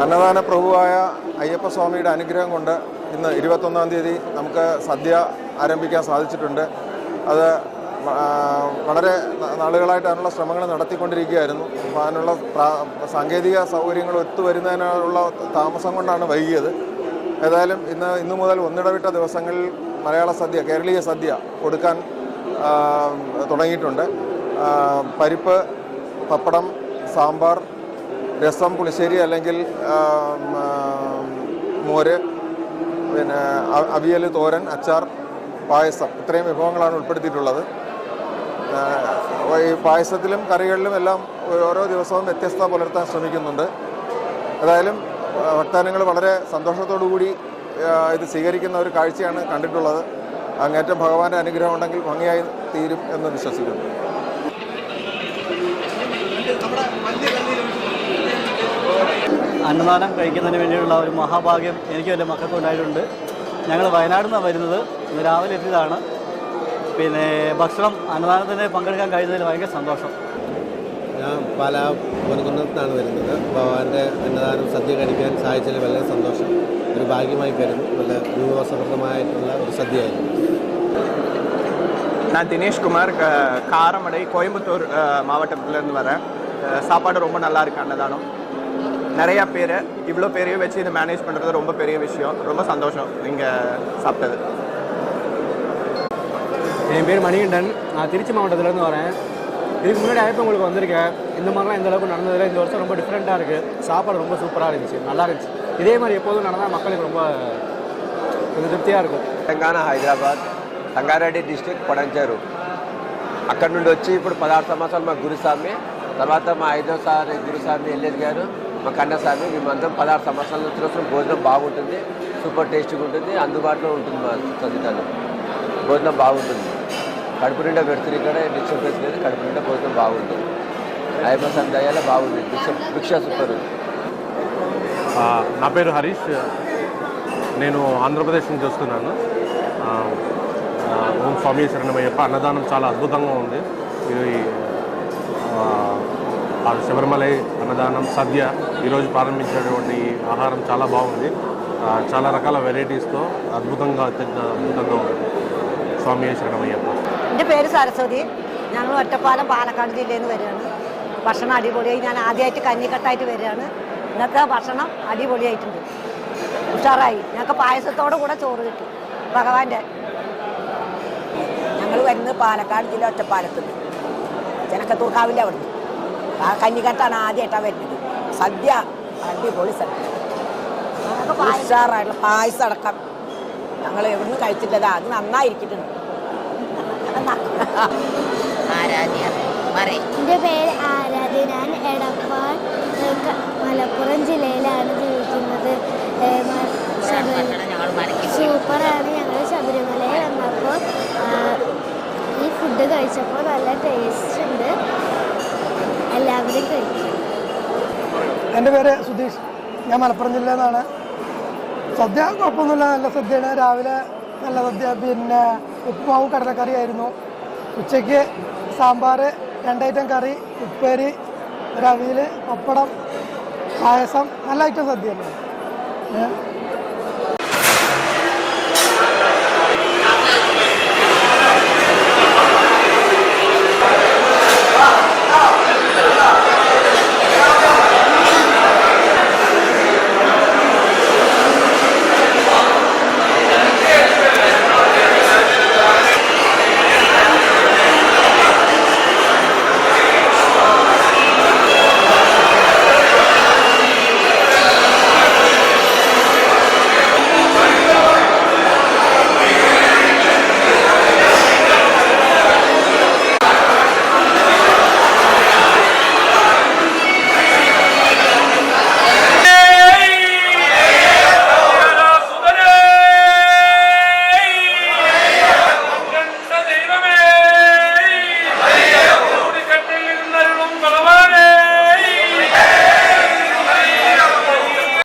അന്നദാന പ്രഭുവായ അയ്യപ്പസ്വാമിയുടെ അനുഗ്രഹം കൊണ്ട് ഇന്ന് 21-ാം തീയതി നമുക്ക് സദ്യ ആരംഭിക്കാൻ സാധിച്ചിട്ടുണ്ട്. അത് വളരെ നാളുകളായിട്ട് അതിനുള്ള ശ്രമങ്ങൾ നടത്തിക്കൊണ്ടിരിക്കുകയായിരുന്നു. അപ്പോൾ അതിനുള്ള സാങ്കേതിക സൗകര്യങ്ങൾ ഒത്തുവരുന്നതിനുള്ള താമസം കൊണ്ടാണ് വൈകിയത്. ഏതായാലും ഇന്നു മുതൽ ഒന്നിടവിട്ട ദിവസങ്ങളിൽ മലയാള സദ്യ, കേരളീയ സദ്യ കൊടുക്കാൻ തുടങ്ങിയിട്ടുണ്ട്. പരിപ്പ്, പപ്പടം, സാമ്പാർ, രസം, പുളിശ്ശേരി അല്ലെങ്കിൽ മോര്, പിന്നെ അവിയൽ, തോരൻ, അച്ചാർ, പായസം, ഇത്രയും വിഭവങ്ങളാണ് ഉൾപ്പെടുത്തിയിട്ടുള്ളത്. ഈ പായസത്തിലും കറികളിലും എല്ലാം ഓരോ ദിവസവും വ്യത്യസ്തത പുലർത്താൻ ശ്രമിക്കുന്നുണ്ട്. ഏതായാലും ഭക്തജനങ്ങൾ വളരെ സന്തോഷത്തോടു കൂടി ഇത് സ്വീകരിക്കുന്ന ഒരു കാഴ്ചയാണ് കണ്ടിട്ടുള്ളത്. അങ്ങേറ്റം ഭഗവാന്റെ അനുഗ്രഹം ഉണ്ടെങ്കിൽ ഭംഗിയായി തീരും എന്ന് വിശ്വസിക്കുന്നു. അന്നദാനം കഴിക്കുന്നതിന് വേണ്ടിയുള്ള ഒരു മഹാഭാഗ്യം എനിക്കും എൻ്റെ മക്കൾക്കും ഉണ്ടായിട്ടുണ്ട്. ഞങ്ങൾ വയനാട്ടിൽ നിന്നാണ് വരുന്നത്. ഇന്ന് രാവിലെ എത്തിയതാണ്. പിന്നെ ഭക്ഷണം അന്നദാനത്തിന് പങ്കെടുക്കാൻ കഴിയുന്നതിൽ ഭയങ്കര സന്തോഷം. ഞാൻ പാലാ പൊൻകുന്നത്താണ് വരുന്നത്. ഭഗവാന്റെ അന്നദാനം സദ്യ കഴിക്കാൻ സാധിച്ചതിൽ വളരെ സന്തോഷം, ഒരു ഭാഗ്യമായി കരുതുന്നു. നല്ല വിഭവസമൃദ്ധമായിട്ടുള്ള ഒരു സദ്യയായിരുന്നു. நான் தினேஷ்குமார், காரமடை, கோயம்புத்தூர் மாவட்டத்திலேருந்து வரேன். சாப்பாடு ரொம்ப நல்லா இருக்கு. அன்னதானம் நிறையா பேர், இவ்வளோ பேரையும் வச்சு இதை மேனேஜ் பண்ணுறது ரொம்ப பெரிய விஷயம். ரொம்ப சந்தோஷம் இங்கே சாப்பிட்டது. என் பேர் மணிகண்டன். நான் திருச்சி மாவட்டத்திலேருந்து வரேன். இதுக்கு முன்னாடி அழைப்பு உங்களுக்கு வந்திருக்கேன். இந்த மாதிரிலாம் இந்த அளவுக்கு நடந்ததில்லை. இந்த வருஷம் ரொம்ப டிஃப்ரெண்ட்டாக இருக்குது. சாப்பாடு ரொம்ப சூப்பராக இருந்துச்சு, நல்லா இருந்துச்சு. இதே மாதிரி எப்போதும் நடந்தால் மக்களுக்கு ரொம்ப கொஞ்சம் திருப்தியாக இருக்கும். తెలంగాణ, హైదరాబాద్, సంగారెడ్డి డిస్టిక్, పొడంచేరు. అక్కడ నుండి వచ్చి ఇప్పుడు 16 సంవత్సరాలు మా గురుస్వామి, తర్వాత మా 5వ గురుస్వామి ఎల్లేజ్ గారు, మా కన్నస్వామి, మేమందరం 16 సంవత్సరాల నుంచి వస్తున్నాం. భోజనం బాగుంటుంది, సూపర్ టేస్ట్గా ఉంటుంది, అందుబాటులో ఉంటుంది. మా సన్నిధానం భోజనం బాగుంటుంది. కడుపు నిండా పెడుతుంది. ఇక్కడ డిస్టర్బెన్స్ లేదు, కడుపు నిండా భోజనం బాగుంటుంది. అయ్యప్ప స్వామి దయాల బాగుంది. భిక్ష సూపర్. నా పేరు హరీష్. నేను ఆంధ్రప్రదేశ్ నుంచి వస్తున్నాను. ఓం స్వామి శరణమయ్యప్ప. అన్నదానం చాలా అద్భుతంగా ఉంది. ఇది శబరిమలై అన్నదానం సద్య ఈరోజు ప్రారంభించేటువంటి ఆహారం చాలా బాగుంది. చాలా రకాల వెరైటీస్తో అద్భుతంగా ఉంది. സ്വാമിയെ ശരണമയ്യപ്പ. എൻ്റെ പേര് സരസ്വതി. ഞങ്ങൾ ഒറ്റപ്പാലം, പാലക്കാട് ജില്ലയിൽ നിന്ന് വരികയാണ്. ഭക്ഷണം അടിപൊളിയായി. ഞാൻ ആദ്യമായിട്ട് കഞ്ഞിക്കട്ടായിട്ട് വരികയാണ്. ഇന്നത്തെ ഭക്ഷണം അടിപൊളിയായിട്ടുണ്ട്, ഉഷാറായി. ഞങ്ങൾക്ക് പായസത്തോടു കൂടെ ചോറ് കിട്ടി ഭഗവാന്റെ. ഞങ്ങൾ വരുന്നത് പാലക്കാട് ജില്ല ഒറ്റപ്പാലത്ത് നിന്ന്, ജനക്കത്തൂർക്കാവില്ല. അവിടുന്ന് ആ കഞ്ഞിക്കട്ടാണ് ആദ്യമായിട്ടാണ് വരുന്നത്. സദ്യ അടിപൊളി സദ്യ, ഉഷാറായിട്ടുള്ള പായസം അടക്കം ഞങ്ങൾ എവിടുന്ന് കഴിച്ചിട്ടതാ. അത് നന്നായിരിക്കുന്നുണ്ട്. എൻ്റെ പേര് ആരാധ്യ. ഞാൻ എടപ്പാൾ, മലപ്പുറം ജില്ലയിലാണ് ജീവിക്കുന്നത്. സൂപ്പറാണ്. ഞങ്ങൾ ശബരിമലയിൽ വന്നപ്പോൾ ഈ ഫുഡ് കഴിച്ചപ്പോൾ നല്ല ടേസ്റ്റ് ഉണ്ട്. എല്ലാവരും കഴിക്കും. എൻ്റെ പേര് സുധീഷ്. ഞാൻ മലപ്പുറം ജില്ലയിൽ നിന്നാണ്. സദ്യ കുഴപ്പമൊന്നുമില്ല, നല്ല സദ്യയാണ്. രാവിലെ നല്ല സദ്യ, പിന്നെ ഉപ്പുമാവും കടലക്കറിയായിരുന്നു. ഉച്ചയ്ക്ക് സാമ്പാർ, 2 ഐറ്റം കറി, ഉപ്പേരി, ഒരു അവിയൽ, പപ്പടം, പായസം, നല്ല ഐറ്റം സദ്യ തന്നെ.